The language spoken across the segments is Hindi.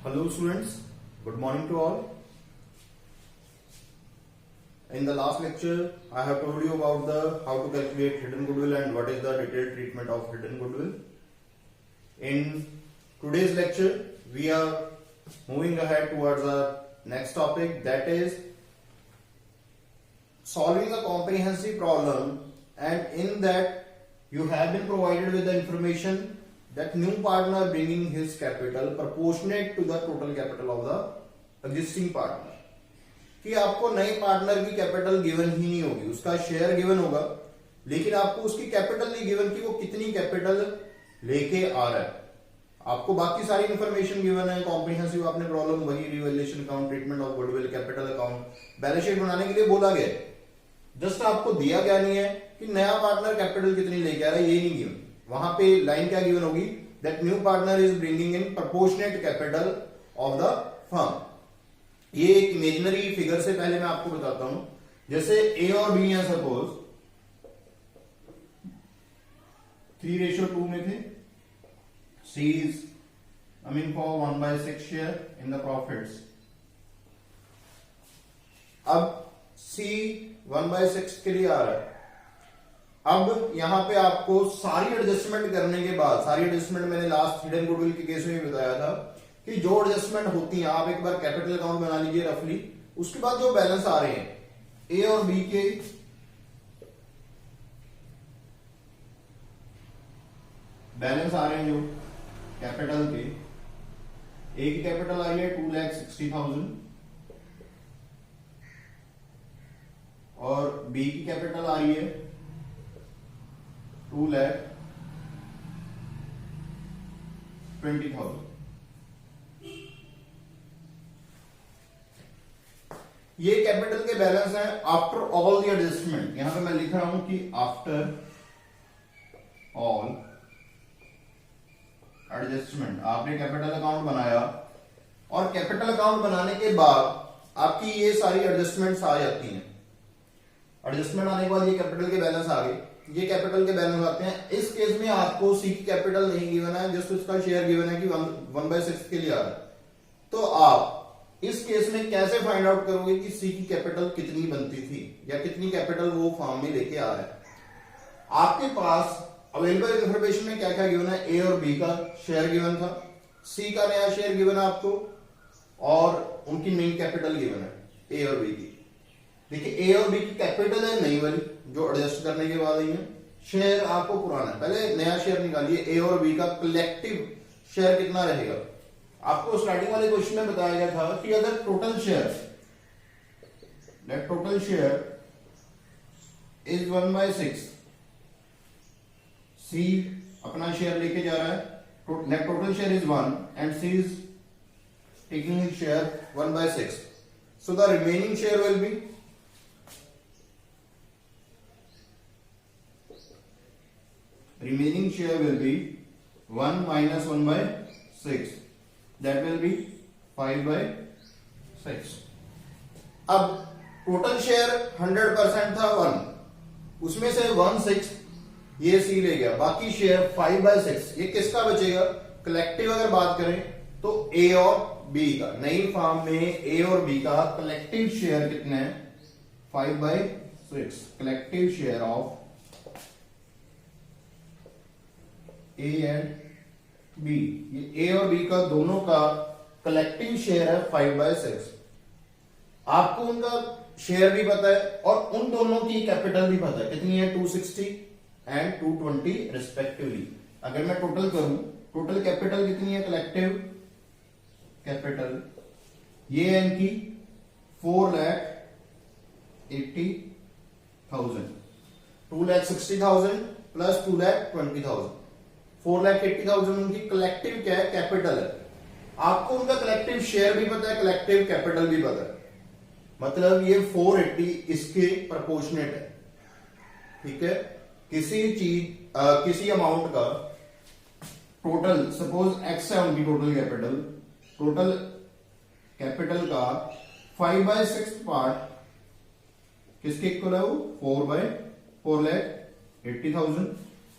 Hello students, good morning to all. In the last lecture, I have told you about the how to calculate hidden goodwill and what is the detailed treatment of hidden goodwill. In today's lecture, we are moving ahead towards our next topic, that is solving a comprehensive problem, and in that you have been provided with the information that new partner bringing his capital proportionate to the total capital of the existing partner. कि आपको नए पार्टनर की कैपिटल गिवन ही नहीं होगी, उसका शेयर गिवन होगा, लेकिन आपको उसकी कैपिटल नहीं गिवन कि वो कितनी कैपिटल लेके आ रहा है. आपको बाकी सारी इंफॉर्मेशन गिवन है. कॉम्प्रिहेंसिव आपने प्रॉब्लम वही revaluation account, treatment of goodwill, capital account, balance sheet बनाने के लिए बोला गया. जस्ट आपको दिया क्या नहीं है कि नया पार्टनर कैपिटल कितनी लेके आ रहा है, ये नहीं गिवन. वहां पे लाइन क्या गिवन होगी, that new partner is bringing in proportionate capital of the firm. ये एक इमेजिनरी फिगर से पहले मैं आपको बताता हूं. जैसे ए और बी है, सपोज 3:2 में थे. सी is I mean for 1/6 share in the profits. अब सी 1/6 के लिए आ रहा है. अब यहां पे आपको सारी एडजस्टमेंट करने के बाद, सारी एडजस्टमेंट मैंने लास्ट हिडन गुडविल के केस में बताया था कि जो एडजस्टमेंट होती है, आप एक बार कैपिटल अकाउंट बना लीजिए रफली. उसके बाद जो बैलेंस आ रहे हैं ए और बी के, बैलेंस आ रहे हैं जो कैपिटल के, ए की कैपिटल आई है 2,60,000 और बी की कैपिटल आ रही है 2,20,000. ये कैपिटल के बैलेंस हैं आफ्टर ऑल द एडजस्टमेंट. यहां पे मैं लिख रहा हूं कि आफ्टर ऑल एडजस्टमेंट. आपने कैपिटल अकाउंट बनाया और कैपिटल अकाउंट बनाने के बाद आपकी ये सारी एडजस्टमेंट्स आ जाती हैं. एडजस्टमेंट आने के बाद ये कैपिटल के बैलेंस आ गए, ये कैपिटल के बैलेंस आते हैं. इस केस में आपको सी की कैपिटल नहीं गिवन है, जस्ट उसका शेयर गिवन है कि 1/6 के लिए आ रहा है. तो आप इस केस में कैसे फाइंड आउट करोगे कि सी की कैपिटल कितनी बनती थी या कितनी कैपिटल वो फॉर्म में लेके आ रहा है. आपके पास अवेलेबल इंफॉर्मेशन में क्या क्या गिवन है, ए और बी का शेयर गिवन था, सी का नया शेयर गिवन है आपको, और उनकी मेन कैपिटल गिवन है ए और बी की. देखिए ए और बी की कैपिटल है नई वाली जो एडजस्ट करने के बाद आई है, शेयर आपको पुराना है. पहले नया शेयर निकालिए. ए और बी का कलेक्टिव शेयर कितना रहेगा. आपको स्टार्टिंग वाले क्वेश्चन में बताया गया था कि अगर टोटल शेयर इज 1/6, सी अपना शेयर लेके जा रहा है, net total share is 1 and C is taking his share 1/6. So the remaining share will be remaining share will be 1 minus 1/6, that will be 5/6. अब टोटल शेयर 100% था 1, उसमें से 1/6 ये सी ले गया, बाकी शेयर 5/6 ये किसका बचेगा. कलेक्टिव अगर बात करें तो ए और बी का, नई फॉर्म में ए और बी का कलेक्टिव शेयर कितना है 5/6. Collective share of A and B, ये ए और बी का दोनों का कलेक्टिव शेयर है 5/6. आपको उनका शेयर भी पता है और उन दोनों की कैपिटल भी पता है कितनी है, 260 एंड 220 रिस्पेक्टिवली. अगर मैं टोटल करूं, टोटल कैपिटल कितनी है, कलेक्टिव कैपिटल ये है इनकी 4,80,000. 2,60,000 प्लस 2,20,000, 4,80,000 उनकी कलेक्टिव क्या है, कैपिटल है. आपको उनका कलेक्टिव शेयर भी पता है, कलेक्टिव कैपिटल भी पता है. मतलब ये 480 इसके प्रोपोर्शनेट है. ठीक है. किसी अमाउंट का टोटल, सपोज एक्स है उनकी टोटल कैपिटल का 5/6 पार्ट किसके इक्वल है, वो 4,80,000.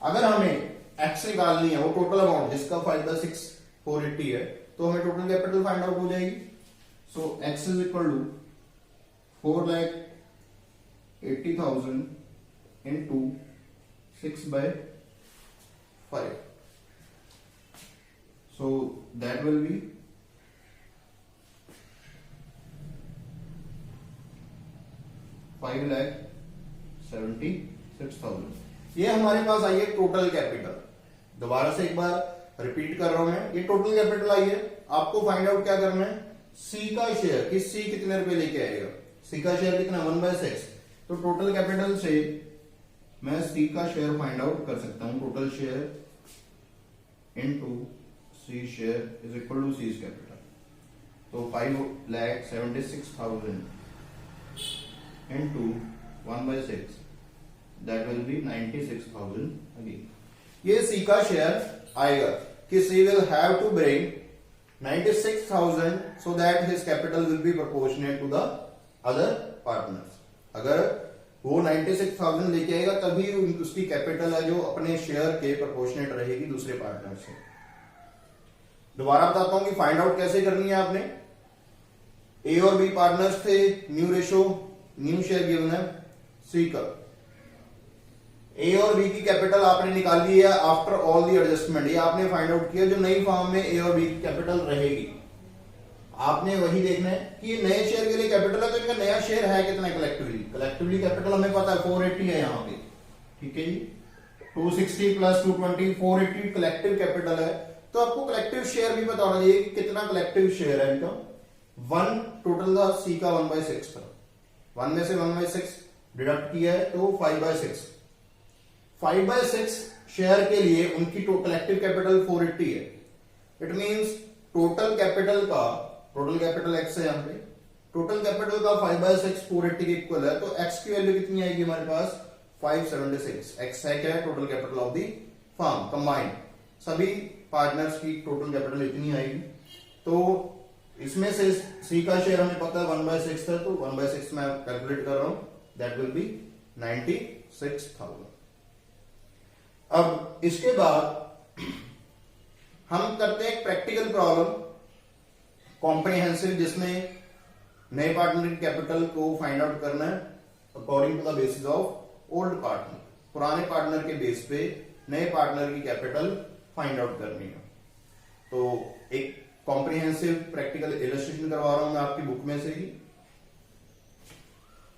अगर हमें एक्स निकालनी है, वो टोटल अमाउंट जिसका 5/6 480 है, तो हमें टोटल कैपिटल फाइंड आउट हो जाएगी। So x is equal to 4,80,000 into 6/5, so that will be 5,76,000। ये हमारे पास आई है टोटल कैपिटल। दोबारा से एक बार रिपीट कर रहा हूं मैं, ये टोटल कैपिटल आई है। आपको फाइंड आउट क्या करना है, सी का शेयर, कि सी कितने रुपए लेके आएगा। सी का शेयर कितना, 1/6। तो टोटल कैपिटल से मैं सी का शेयर फाइंड आउट कर सकता हूं। Total share into C share is equal to C capital. तो 5,76,000 into 1/6, that will be 96,000 again। ये सी का शेयर आएगा कि सी will have to bring 96,000 so that his capital will be proportionate to the other partners। अगर वो 96,000 लेके आएगा तभी उसकी कैपिटल है जो अपने शेयर के प्रोपोर्शनेट रहेगी दूसरे पार्टनर से। दोबारा बताता हूं कि फाइंड आउट कैसे करनी है आपने। ए और बी पार्टनर्स थे, new ratio, new share given है सी का। ए और बी की कैपिटल आपने निकाल ली है आफ्टर ऑल दी एडजस्टमेंट। ये आपने फाइंड आउट किया जो नई फॉर्म में ए और बी की कैपिटल रहेगी। आपने वही देखना है कि ये नए शेयर के लिए कैपिटल है तो इनका नया शेयर है कितना कलेक्टिवली कैपिटल हमें पता है 480 है यहाँ पे, ठीक है जी। 260 प्लस 220 480 कलेक्टिव कैपिटल है। तो आपको कलेक्टिव शेयर भी पता होना चाहिए कि कितना कलेक्टिव शेयर है इनका। 1 टोटल था सी का 1/6 था, 1 में से 1/6 डिडक्ट किया है तो 5/6। 5/6 शेयर के लिए उनकी कलेक्टिव कैपिटल 480 है। It means total capital x है यहाँ पे, टोटल कैपिटल का 5/6 480 के इक्वल है। तो एक्स की वैल्यू कितनी आएगी हमारे पास 576। एक्स है क्या है, total capital of the firm combined, सभी पार्टनर्स की टोटल कैपिटल इतनी आएगी। तो इसमें से सी का शेयर हमें पता है 1/6 था, तो 1/6 मैं कैलकुलेट कर रहा हूं, दैट विल बी 96,000। अब इसके बाद हम करते हैं एक प्रैक्टिकल प्रॉब्लम कॉम्प्रिहेंसिव, जिसमें नए पार्टनर की कैपिटल को फाइंड आउट करना है according to the basis of old partner. पुराने पार्टनर के बेस पे नए पार्टनर की कैपिटल फाइंड आउट करनी है। तो एक कॉम्प्रिहेंसिव प्रैक्टिकल इलस्ट्रेशन करवा रहा हूं मैं आपकी बुक में से ही।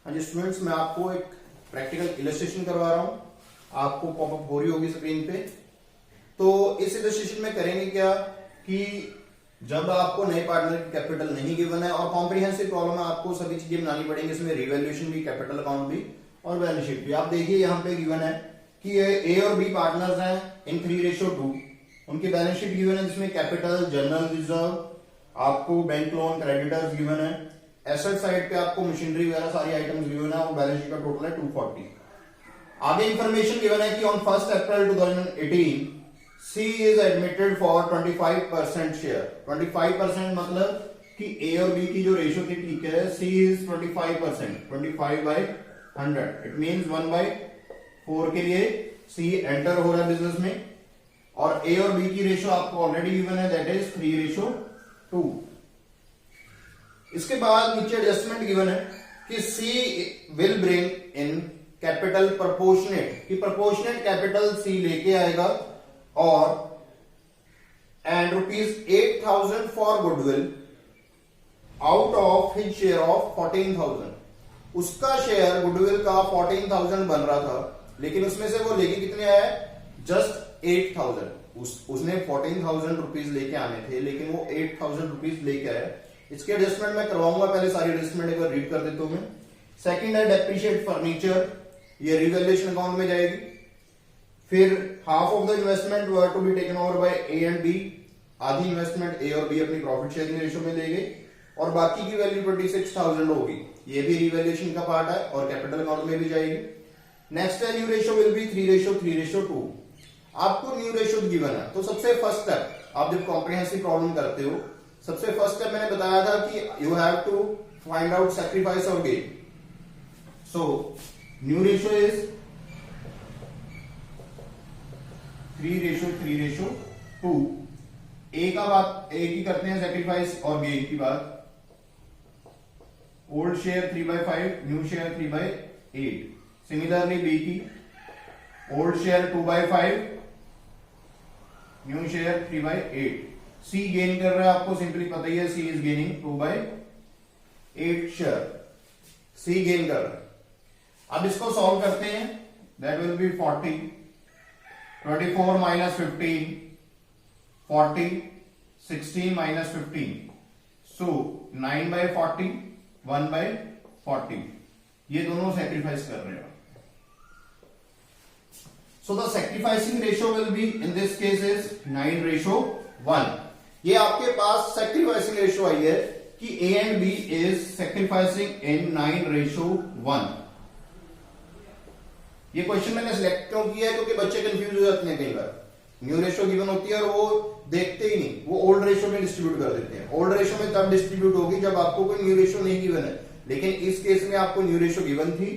हाँ जी स्टूडेंट्स, मैं आपको एक प्रैक्टिकल इलस्ट्रेशन करवा रहा हूं, आपको पॉपअप हो रही होगी स्क्रीन पे। तो इस इलस्ट्रेशन में करेंगे क्या कि जब आपको नए पार्टनर की कैपिटल नहीं गिवन है और कॉम्प्रिहेंसिव प्रॉब्लम है, आपको सभी चीजें बनानी पड़ेंगी, इसमें रिवैल्यूएशन भी, कैपिटल अकाउंट भी और बैलेंस शीट भी। आप देखिए यहाँ पे गिवन है कि ए और बी पार्टनर्स हैं इन 3:2। उनकी बैलेंस शीट गिवन है जिसमें कैपिटल, जनरल रिजर्व, आपको बैंक लोन, क्रेडिटर्स गिवन है। एसेट साइड पे आपको मशीनरी वगैरह सारी आइटम्स गिवन है और बैलेंस शीट का टोटल है 240। आगे इंफॉर्मेशन गिवन है कि on 1 April 2018 C is admitted for 25% share. 25% मतलब कि ए और बी की जो रेशियो थी, ठीक है, सी इज 25%, 25/100। इट मींस 1/4 के लिए सी एंटर हो रहा है बिजनेस में। और ए और बी की रेशियो आपको ऑलरेडी गिवन है, दैट इज 3:2। इसके बाद नीचे एडजस्टमेंट गिवन है कि C will bring in capital proportionate, कि प्रोपोर्शनेट कैपिटल सी लेके आएगा और and ₹8,000 for goodwill out of his share of 14,000। उसका शेयर गुडविल का 14,000 बन रहा था, लेकिन उसमें से वो लेके कितने आया, जस्ट 8,000। उसने 14,000 रुपीज लेके आने थे, लेकिन वो 8,000 रुपीज लेके आया। इसके एडजस्टमेंट मैं करवाऊंगा, पहले सारी एडजस्टमेंट एक बार रीड कर देता हूं मैं। सेकंड है डेप्रिशिएट फर्नीचर, ये रिवैल्यूएशन अकाउंट में जाएगी। फिर half of the investment were to be taken over by A and B, आधी इन्वेस्टमेंट ए और बी अपनी प्रॉफिट शेयरिंग रेशियो में लेंगे और बाकी की वैल्यू 26,000 होगी। ये भी रिवैल्यूएशन का पार्ट है और कैपिटल अकाउंट में भी जाएगी। नेक्स्ट है न्यू रेशियो विल बी 3:2। आपको न्यू रेशियो गिवन है, तो सबसे फर्स्ट स्टेप आप जब कॉम्प्रिहेंसिव प्रॉब्लम करते हो, सबसे फर्स्ट स्टेप मैंने बताया था कि you have to find out sacrifice और gain. So new ratio is 3:2 A का बात, ए की करते हैं सेक्रीफाइस और गेन की बात। Old share 3/5, new share 3/8। Similarly B की old share 2/5, new share 3/8। C gain कर रहा है, आपको सिंपली पता ही है, C is gaining 2/8 share, C gain कर रहा है। अब इसको सॉल्व करते हैं, that will be 40, 24 minus 15, 40, 16 minus 15, so 9/40, 1/40। ये दोनों सेक्रीफाइस कर रहे हैं। So the sacrificing ratio will be in this case is 9:1। ये आपके पास sacrificing ratio आई है कि A and B is sacrificing in 9:1। ये क्वेश्चन मैंने सिलेक्ट क्यों किया है, क्योंकि बच्चे कंफ्यूज हो जाते हैं कई बार। न्यू रेशियो गिवन होती है और वो देखते ही नहीं, वो ओल्ड रेशियो में डिस्ट्रीब्यूट कर देते हैं। ओल्ड रेशियो में तब डिस्ट्रीब्यूट होगी जब आपको कोई न्यू रेशियो नहीं गिवन है, लेकिन इस केस में आपको न्यू रेशियो गिवन थी।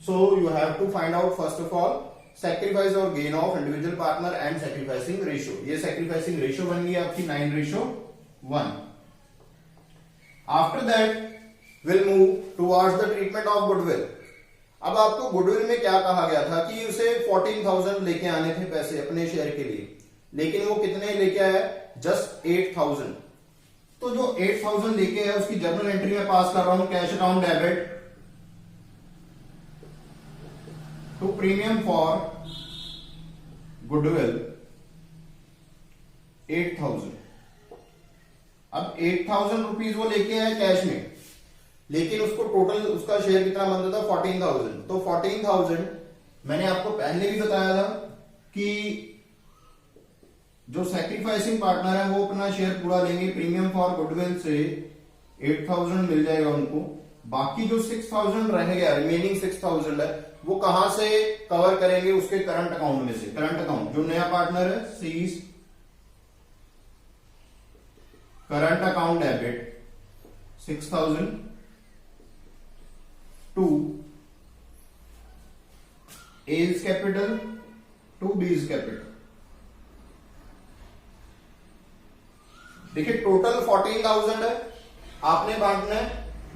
So you have to find out first of all sacrifice और gain of individual partner and sacrificing ratio. ये सैक्रिफाइसिंग रेशियो बन गई आपकी 9:1। After that will move towards the treatment of goodwill. अब आपको गुडविल में क्या कहा गया था कि उसे 14,000 लेके आने थे पैसे अपने शेयर के लिए, लेकिन वो कितने लेके आया, जस्ट 8,000। तो जो 8,000 लेके आया उसकी जर्नल एंट्री में पास कर रहा हूं, cash account debit to premium for goodwill 8,000। अब 8,000 रुपीज वो लेके आया कैश में, लेकिन उसको टोटल उसका शेयर कितना बनता था, 14,000। तो 14,000 मैंने आपको पहले भी बताया था कि जो सैक्रिफाइसिंग पार्टनर है वो अपना शेयर पूरा लेंगे, प्रीमियम फॉर गुडविल से 8,000 मिल जाएगा उनको। बाकी जो 6,000 रह गया, रिमेनिंग 6,000 है, वो कहां से कवर करेंगे, उसके करंट अकाउंट में से। करंट अकाउंट जो नया पार्टनर है, C's current account debit 6,000 to A's capital to B's capital. देखिए टोटल 14,000 है, आपने बांटना है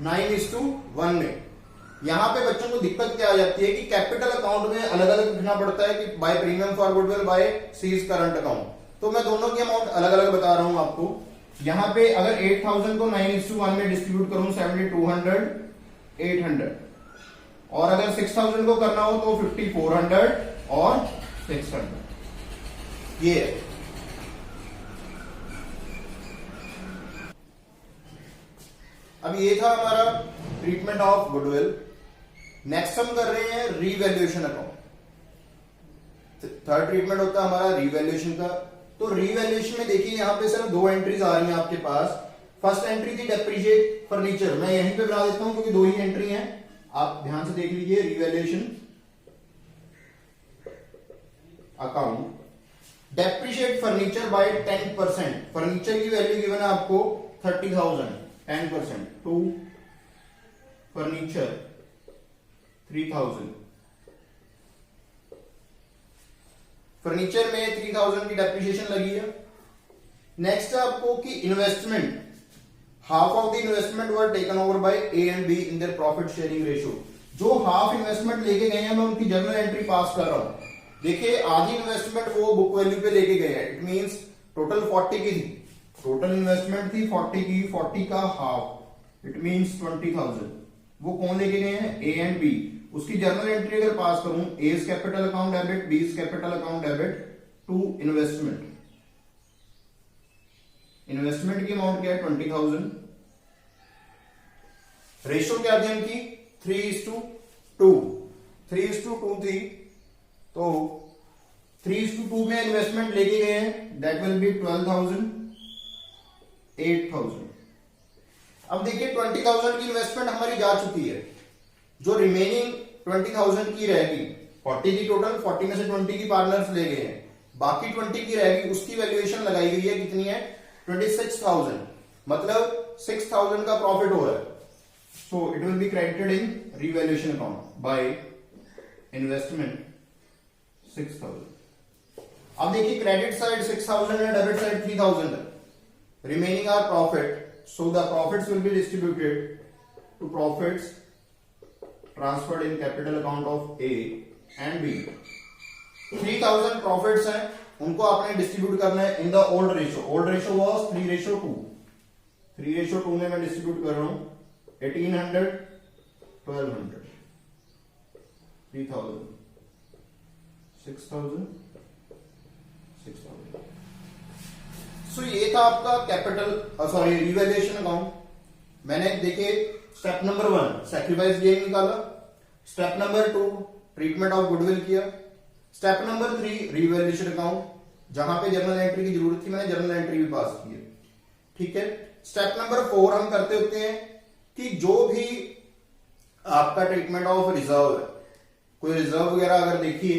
9:1 में। यहां पे बच्चों को दिक्कत क्या आ जाती है कि कैपिटल अकाउंट में अलग अलग लिखना पड़ता है कि by premium for goodwill by C's current account. तो मैं दोनों की अमाउंट अलग अलग बता रहा हूं आपको। यहां पे अगर 8,000 को 9:1 में डिस्ट्रीब्यूट करूं, 7,200, 800, और अगर 6,000 को करना हो तो 5,400 और 600। ये है। अब ये था हमारा ट्रीटमेंट ऑफ गुडविल। नेक्स्ट हम कर रहे हैं रीवैल्यूएशन अकाउंट। थर्ड ट्रीटमेंट होता है हमारा रीवैल्यूएशन का। तो रीवैल्यूएशन में देखिए यहां पे सर 2 एंट्रीज आ रही हैं आपके पास। फर्स्ट एंट्री थी डेप्रिशिएट फर्नीचर, मैं यहीं पे बना देता हूं क्योंकि 2 ही एंट्री हैं, आप ध्यान से देख लीजिए। Revaluation account depreciate furniture bye 10%। Furniture की वैल्यू गिवन है आपको 30,000, 10% टू फर्नीचर 3,000। फर्नीचर में 3,000 की डेप्रिसिएशन लगी है। नेक्स्ट आपको कि investment, half of the investment were taken over by A and be in their profit sharing ratio. जो हाफ इन्वेस्टमेंट लेके गए हैं मैं उनकी जर्नल एंट्री पास कर रहा हूं। देखिए आधी इन्वेस्टमेंट वो बुक वैल्यू पे लेके गए हैं, इट मींस टोटल 40 की थी, टोटल इन्वेस्टमेंट थी 40 की, 40 का हाफ इट मींस 20,000। वो कौन लेके गए हैं, ए एंड बी। उसकी जर्नल एंट्री अगर पास करूं, A's capital account debit, B's capital account debit to investment. Investment की अमाउंट क्या है, 20,000। रेशियो क्या थी इनकी, 3:2। 3:2 थी, तो 3:2 में इन्वेस्टमेंट लेके गए हैं, दैट विल बी 12,000, 8,000। अब देखिए 20,000 की इन्वेस्टमेंट हमारी जा चुकी है, जो रिमेनिंग 20,000 की रहेगी, 40 की टोटल, 40 में से 20 की पार्टनर्स ले गए हैं, बाकी 20 की रहेगी, उसकी वैल्यूएशन लगाई गई है कितनी है, 26,000। मतलब 6,000 का प्रॉफिट हो रहा है। So it will be credited in revaluation account by investment 6,000। अब देखिए क्रेडिट साइड 6,000 है, डेबिट साइड 3,000 है। remaining are profit, so the profits will be distributed to profits transferred in capital account of A and B. 3000 profits हैं, उनको आपने डिस्ट्रीब्यूट करना है in the old ratio. Old ratio was 3:2. 3:2 में मैं डिस्ट्रीब्यूट कर रहा हूं 1800, 1200, 3000, 6000, 6000. सो ये था आपका कैपिटल सॉरी रिवैल्यूएशन अकाउंट. मैंने देखिए स्टेप नंबर 1 सैक्रिफाइस गेन निकाला, step number 2 treatment of goodwill किया, स्टेप नंबर 3 रिवैल्यूएशन अकाउंट, जहां पे जर्नल एंट्री की जरूरत थी मैंने जर्नल एंट्री भी पास की है. ठीक है. स्टेप नंबर 4 हम करते होते हैं कि जो भी आपका ट्रीटमेंट ऑफ रिजर्व है, कोई रिजर्व वगैरह अगर देखिए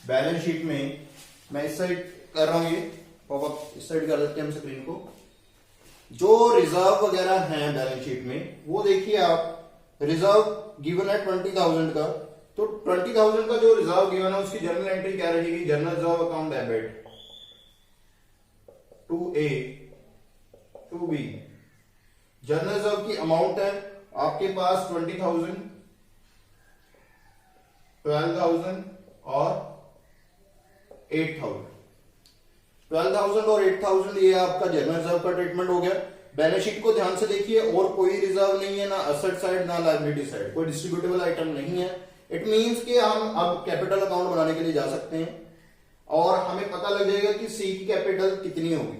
बैलेंस शीट में, मैं इस साइड कर रहा हूं, ये पॉपअप इस साइड कर देते हैं हम स्क्रीन को. जो रिजर्व वगैरह हैं बैलेंस शीट में वो देखिए आप, रिजर्व गिवन है 20,000 का, तो 20,000 का जो रिजर्व गिवन है उसकी जर्नल एंट्री क्या रहेगी, journal reserve account debit to A to B. Journal reserve की अमाउंट है आपके पास 20,000, 12,000 और 8,000. 12,000 और 8,000 ये आपका जर्नल रिजर्व का ट्रीटमेंट हो गया. बैलेंस शीट को ध्यान से देखिए, और कोई रिजर्व नहीं है, ना असेट साइड ना लायबिलिटी साइड, कोई डिस्ट्रीब्यूटेबल आइटम नहीं है. इट मींस कि हम अब कैपिटल अकाउंट बनाने के लिए जा सकते हैं और हमें पता लग जाएगा कि सी की कैपिटल कितनी होगी.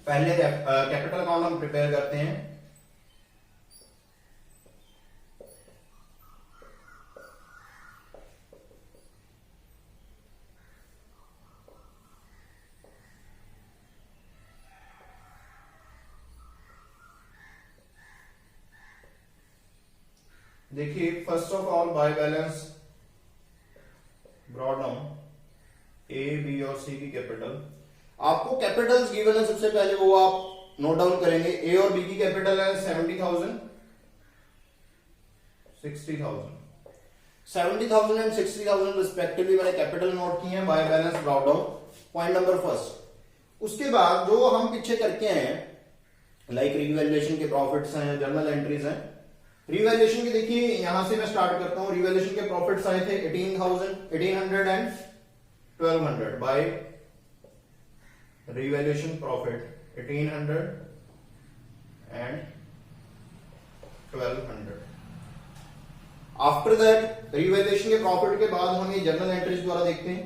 पहले कैपिटल अकाउंट हम प्रिपेयर करते हैं. देखिए first of all by balance brought down A B और सी की कैपिटल. आपको कैपिटल्स गिवन है, सबसे पहले वो आप नोट डाउन करेंगे. ए और बी की कैपिटल है 70,000, 60,000. 70,000 एंड 60,000 रिस्पेक्टिवली मैंने कैपिटल नोट किए हैं bye balance brought down. Point number first. उसके बाद जो हम पीछे करके आए हैं लाइक रिवैल्यूएशन के प्रॉफिट्स हैं, जर्नल एंट्रीज हैं. रिवैल्यूएशन के देखिए यहां से मैं स्टार्ट करता हूं. रिवैल्यूएशन के प्रॉफिट्स आए थे 18,000, 1,800 and 1,200 by revaluation profit 1,800 and 1,200. After that revaluation के प्रॉफिट के बाद हम ये जर्नल एंट्रीज द्वारा देखते हैं.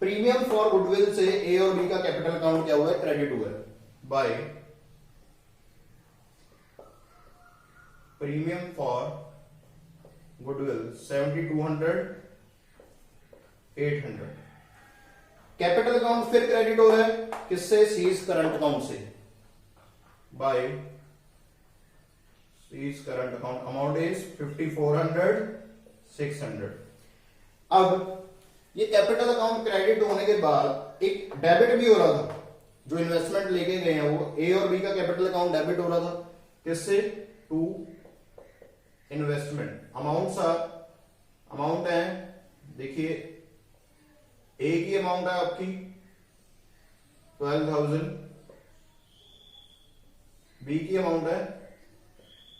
प्रीमियम फॉर गुडविल से ए और बी का कैपिटल अकाउंट क्या हुआ है, क्रेडिट हुआ है by premium for goodwill 7,200, 800. Capital account फिर क्रेडिट हो रहा है किससे, सीज करंट अकाउंट से by C's current account. Amount is 5,400, 600. अब ये कैपिटल अकाउंट क्रेडिट होने के बाद एक डेबिट भी हो रहा था. जो इन्वेस्टमेंट लेके गए हैं वो ए और बी का कैपिटल अकाउंट डेबिट हो रहा था किससे, टू इन्वेस्टमेंट. अमाउंट है देखिए, ए की अमाउंट है आपकी 12,000, बी की अमाउंट है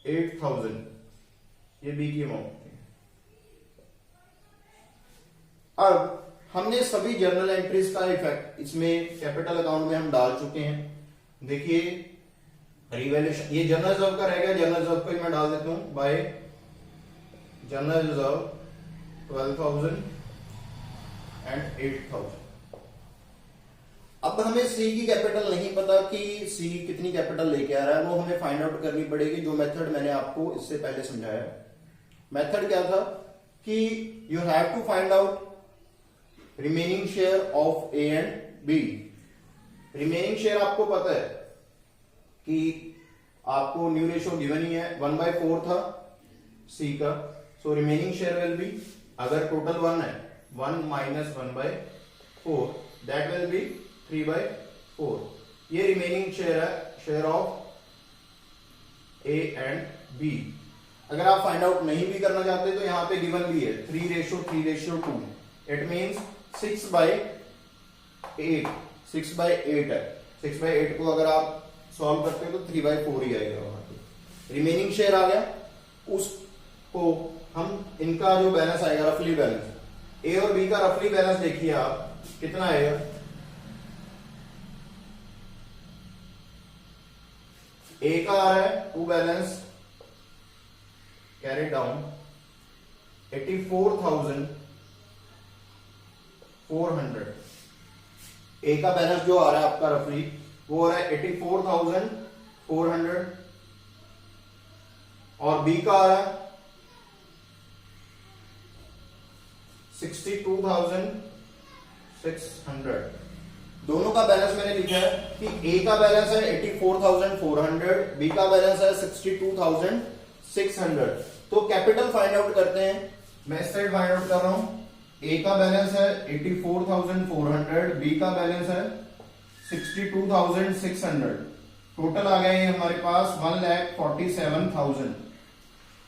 8,000. ये बी की अमाउंट थी. अब हमने सभी जर्नल एंट्रीज का इफेक्ट इसमें कैपिटल अकाउंट में हम डाल चुके हैं. देखिए रिवैल्यूएशन, ये जर्नल रिजर्व का रह गया, जर्नल रिजर्व को मैं डाल देता हूं बाय जर्नल रिजर्व 12,000 एंड 8,000. अब हमें सी की कैपिटल नहीं पता कि सी कितनी कैपिटल लेके आ रहा है, वो हमें फाइंड आउट करनी पड़ेगी. जो मेथड मैंने आपको इससे पहले समझाया. मेथड क्या था कि you have to find out remaining share of A and B. Remaining share आपको पता है कि आपको न्यू रेशियो गिवन ही है, 1/4 था सी का. So remaining share will B, अगर टोटल 1 है 1 माइनस 1/4 दैट विल बी 3/4. ये रिमेनिंग शेयर है, share of A and B. अगर आप फाइंड आउट नहीं भी करना चाहते तो यहां पे गिवन भी है 3:2. It means 6/8. 6/8 है. 6/8 को अगर आप सॉल्व करते हो तो 3/4 ही आएगा वहां पे। रिमेनिंग शेयर आ गया, उसको हम इनका जो बैलेंस आएगा रफली बैलेंस, ए और बी का रफली बैलेंस देखिए आप कितना आएगा। ए का आ रहा है टू बैलेंस कैरी डाउन 84,400। ए का बैलेंस जो आ रहा है आपका रफली वो हो रहा है 84,400 और बी का आ रहा है 62,600। दोनों का बैलेंस मैंने लिखा है कि ए का बैलेंस है 84,400, बी का बैलेंस है 62,600। तो कैपिटल फाइंड आउट करते हैं। मैं इस साइड फाइंड आउट कर रहा हूं। ए का बैलेंस है 84,400, बी का बैलेंस है 62,600। टोटल आ गया ये हमारे पास 1,47,000।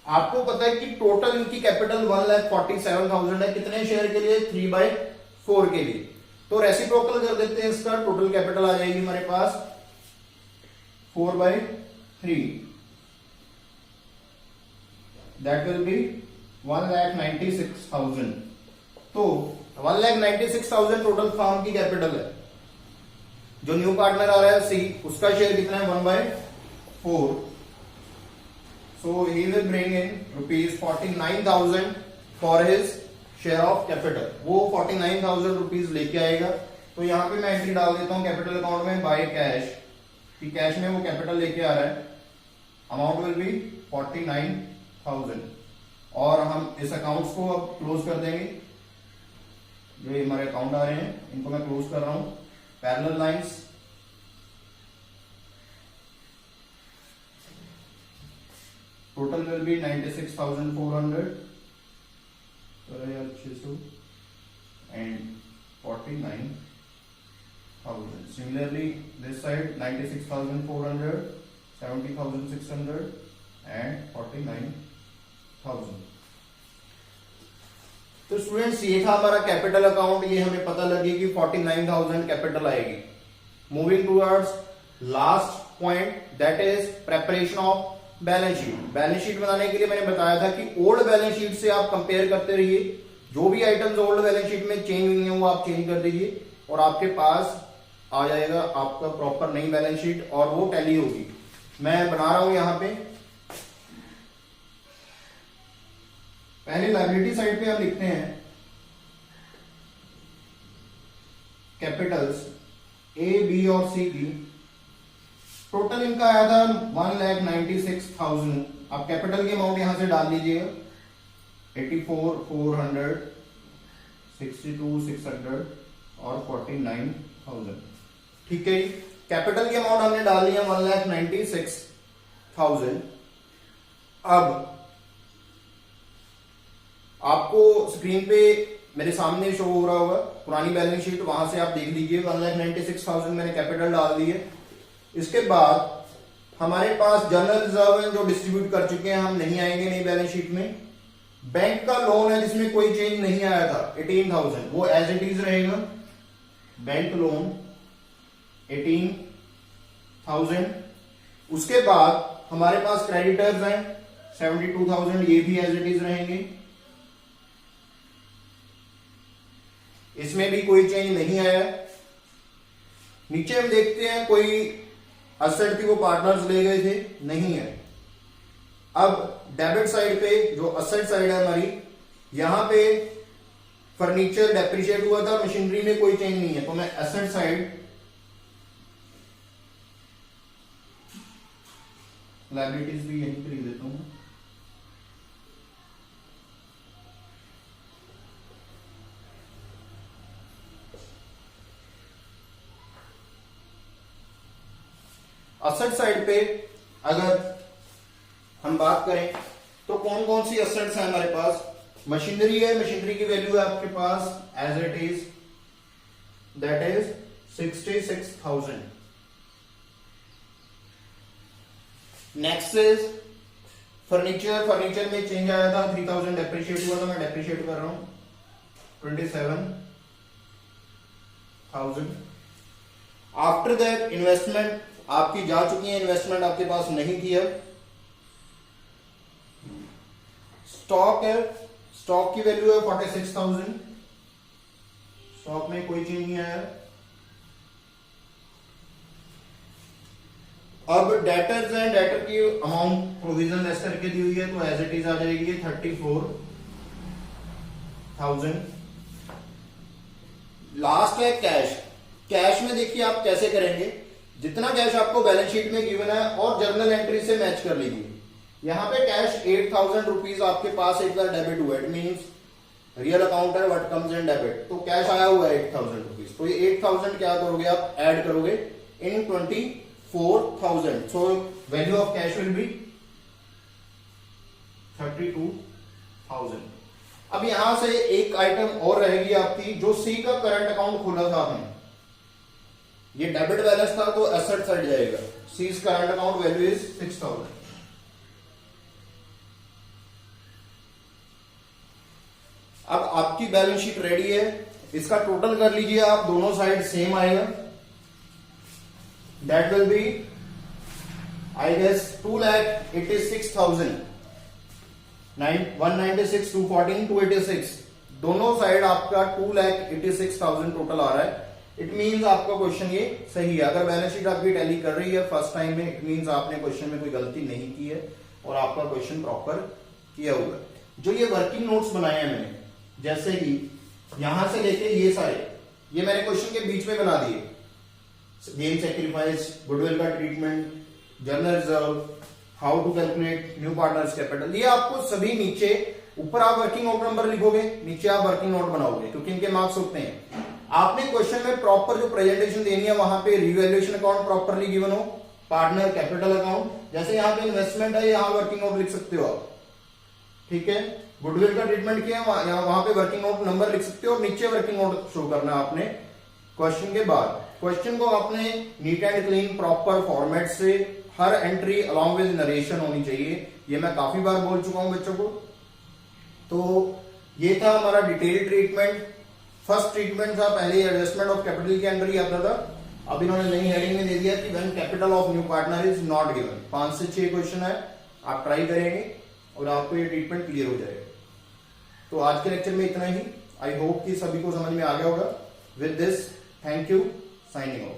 आपको पता है कि टोटल इनकी कैपिटल 1,47,000 है। कितने शेयर के लिए? 3/4 के लिए। तो रेसिप्रोकल कर देते हैं इसका। टोटल कैपिटल आ जाएगी हमारे पास 4/3, दैट विल बी 1,96,000। तो 1,96,000 टोटल फर्म की कैपिटल है। जो न्यू पार्टनर आ रहा है सी, उसका शेयर कितना है? 1/4। So he will bring in ₹49,000 for his share of capital. वो 49,000 रुपीज लेके आएगा। तो यहां पे मैं एंट्री डाल देता हूं कैपिटल अकाउंट में बाय कैश, कि कैश में वो कैपिटल लेके आ रहा है। अमाउंट विल बी 49,000 और हम इस अकाउंट्स को अब क्लोज कर देंगे। जो हमारे अकाउंट आ रहे हैं इनको मैं क्लोज कर रहा हूं। Parallel lines, total will be 96,400 and 49,000. Similarly, this side 96,400, 70,600 and 49,000. तो स्टूडेंट्स ये था हमारा कैपिटल अकाउंट। ये हमें पता लगी कि 49,000 कैपिटल आएगी। Moving towards last point, that is preparation of balance sheet. Balance sheet बनाने के लिए मैंने बताया था कि ओल्ड बैलेंस शीट से आप कंपेयर करते रहिए। जो भी आइटम्स ओल्ड बैलेंस शीट में चेंज हुई हैं वो आप चेंज कर दीजिए और आपके पास आ जाएगा आपका प्रॉपर नई बैलेंस शीट और वो टैली होगी। मैं बना रहा हूं यहां पे। पहले लायबिलिटी साइड पे हम लिखते हैं कैपिटल्स ए, बी और सी की। टोटल इनका आया था 1,96,000। आप कैपिटल की अमाउंट यहां से डाल दीजिएगा 84,400, 62,600 और 49,000। ठीक है, कैपिटल की अमाउंट हमने डाल दिया 1,96,000। अब आपको स्क्रीन पे मेरे सामने शो हो रहा होगा पुरानी बैलेंस शीट, वहां से आप देख लीजिए। 1,96,000 मैंने कैपिटल डाल दिए। इसके बाद हमारे पास जनरल रिजर्व जो डिस्ट्रीब्यूट कर चुके हैं, हम नहीं आएंगे नई बैलेंस शीट में। बैंक का लोन है जिसमें कोई चेंज नहीं आया था 18,000, वो एज इट इज रहेगा। Bank loan 18,000। उसके बाद हमारे पास क्रेडिटर्स हैं 72,000, ये भी एज इट इज रहेंगे। इसमें भी कोई चेंज नहीं आया। नीचे हम देखते हैं कोई असेट थी वो पार्टनर्स ले गए थे, नहीं है। अब डेबिट साइड पे जो असेट साइड है हमारी, यहां पे फर्नीचर डेप्रिशिएट हुआ था, मशीनरी में कोई चेंज नहीं है। तो मैं एसेट साइड लायबिलिटीज भी यहीं पे लिख देता हूं। असेट साइड पे अगर हम बात करें तो कौन कौन सी असेट्स है हमारे पास? मशीनरी है, मशीनरी की वैल्यू है आपके पास as it is, that is 66,000। Next is furniture. Furniture में चेंज आया था 3,000 डेप्रिशिएट हुआ था, मैं डेप्रिशिएट कर रहा हूं 27,000। आफ्टर दैट इन्वेस्टमेंट आपकी जा चुकी है, इन्वेस्टमेंट आपके पास नहीं थी। अब स्टॉक है, स्टॉक की वैल्यू है 46,000, स्टॉक में कोई चेंज नहीं आया। अब डेटर्स हैं, डेटर की अमाउंट प्रोविजन लेस करके दी हुई है, तो एज इट इज आ जाएगी 34,000। लास्ट है कैश। कैश में देखिए आप कैसे करेंगे, जितना कैश आपको बैलेंस शीट में गिवन है और जर्नल एंट्री से मैच कर लीजिए। यहां पे कैश 8,000 रुपीज आपके पास एक बार डेबिट हुआ, इट मींस रियल अकाउंट है, व्हाट कम्स इन डेबिट, तो कैश आया हुआ है 8,000 रुपीज। तो ये 8,000 क्या करोगे आप, ऐड करोगे इन 24,000, so value of cash will be 32,000। अब यहां से एक आइटम और रहेगी आपकी, जो सी का करंट अकाउंट खोला था आपने, ये डेबिट बैलेंस था तो एसेट साइड जाएगा, C's current account value is 6,000। अब आपकी बैलेंस शीट रेडी है, इसका टोटल कर लीजिए आप, दोनों साइड सेम आएगा, that will be I guess 2,86,000, 196, 214, 286, दोनों साइड आपका 2,86,000 टोटल आ रहा है। इट मींस आपका क्वेश्चन ये सही है। अगर बैलेंस शीट आपकी टैली कर रही है फर्स्ट टाइम में, इट मींस आपने क्वेश्चन में कोई गलती नहीं की है और आपका क्वेश्चन प्रॉपर किया हुआ है। जो ये वर्किंग नोट्स बनाए हैं मैंने, जैसे कि यहां से लेके ये सारे, ये मैंने क्वेश्चन के बीच में बना दिए, गेन सैक्रिफाइस, गुडविल का treatment, journal reserve, how to calculate new partners capital, ये आपको सभी नीचे, ऊपर आप वर्किंग नोट नंबर लिखोगे, नीचे आप वर्किंग नोट बनाओगे, क्योंकि इनके मार्क्स होते हैं। आपने क्वेश्चन में प्रॉपर जो प्रेजेंटेशन देनी है, वहां पे रिवैल्यूएशन अकाउंट प्रॉपरली गिवन हो, पार्टनर कैपिटल अकाउंट, जैसे यहाँ पे इन्वेस्टमेंट है, यहाँ वर्किंग नोट लिख सकते हो आप, ठीक है। गुडविल का ट्रीटमेंट किया, वहां पे वर्किंग नोट नंबर लिख सकते हो और नीचे वर्किंग नोट शो करना है आपने क्वेश्चन के बाद। क्वेश्चन को आपने neat and clean proper format से, हर एंट्री अलॉन्ग विद नरेशन होनी चाहिए, ये मैं काफी बार बोल चुका हूं बच्चों को। तो ये था हमारा डिटेल ट्रीटमेंट। फर्स्ट ट्रीटमेंट था, पहले एडजस्टमेंट ऑफ कैपिटल के अंडर ही आता था, अब इन्होंने नई हेडिंग में दे दिया कि when capital of new partner is not given. 5 से 6 क्वेश्चन है, आप ट्राई करेंगे और आपको ये ट्रीटमेंट क्लियर हो जाएगा। तो आज के लेक्चर में इतना ही। आई होप कि सभी को समझ में आ गया होगा। With this, thank you, signing off.